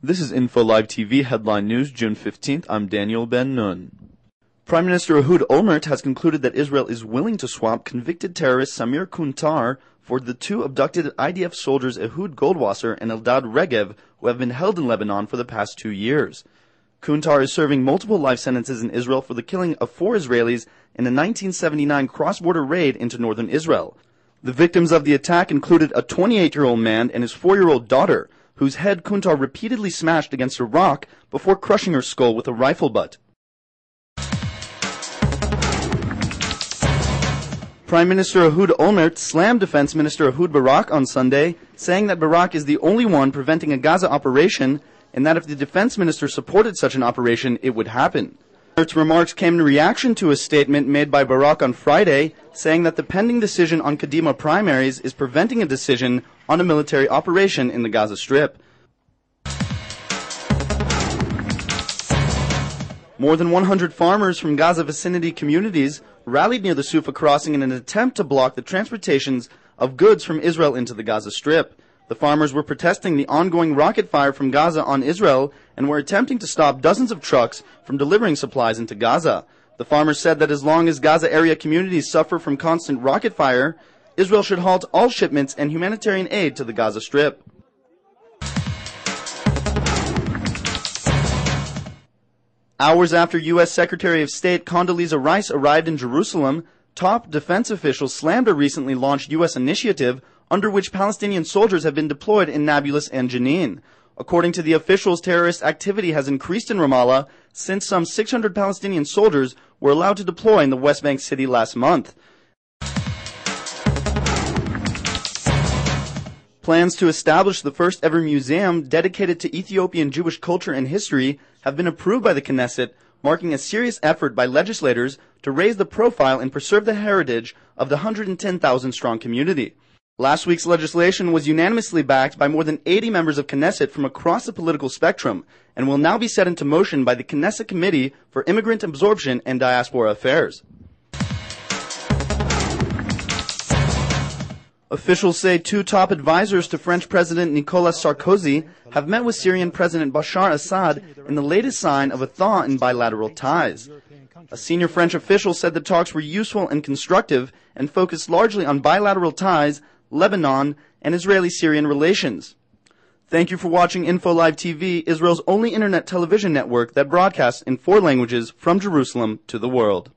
This is Info Live TV Headline News, June 15th. I'm Daniel Ben-Nun. Prime Minister Ehud Olmert has concluded that Israel is willing to swap convicted terrorist Samir Kuntar for the two abducted IDF soldiers Ehud Goldwasser and Eldad Regev, who have been held in Lebanon for the past 2 years. Kuntar is serving multiple life sentences in Israel for the killing of 4 Israelis in a 1979 cross-border raid into northern Israel. The victims of the attack included a 28-year-old man and his 4-year-old daughter, whose head Kuntar repeatedly smashed against a rock before crushing her skull with a rifle butt. Prime Minister Ehud Olmert slammed Defense Minister Ehud Barak on Sunday, saying that Barak is the only one preventing a Gaza operation, and that if the Defense Minister supported such an operation, it would happen. Olmert's remarks came in reaction to a statement made by Barak on Friday, saying that the pending decision on Kadima primaries is preventing a decision on a military operation in the Gaza Strip. More than 100 farmers from Gaza vicinity communities rallied near the Sufa crossing in an attempt to block the transportations of goods from Israel into the Gaza Strip. The farmers were protesting the ongoing rocket fire from Gaza on Israel and were attempting to stop dozens of trucks from delivering supplies into Gaza. The farmers said that as long as Gaza area communities suffer from constant rocket fire, Israel should halt all shipments and humanitarian aid to the Gaza Strip. Hours after U.S. Secretary of State Condoleezza Rice arrived in Jerusalem, top defense officials slammed a recently launched U.S. initiative under which Palestinian soldiers have been deployed in Nablus and Jenin. According to the officials, terrorist activity has increased in Ramallah since some 600 Palestinian soldiers were allowed to deploy in the West Bank city last month. Plans to establish the first ever museum dedicated to Ethiopian Jewish culture and history have been approved by the Knesset, marking a serious effort by legislators to raise the profile and preserve the heritage of the 110,000-strong community. Last week's legislation was unanimously backed by more than 80 members of Knesset from across the political spectrum and will now be set into motion by the Knesset Committee for Immigrant Absorption and Diaspora Affairs. Officials say 2 top advisors to French President Nicolas Sarkozy have met with Syrian President Bashar Assad in the latest sign of a thaw in bilateral ties. A senior French official said the talks were useful and constructive and focused largely on bilateral ties, Lebanon, and Israeli-Syrian relations. Thank you for watching Info Live TV, Israel's only internet television network that broadcasts in 4 languages from Jerusalem to the world.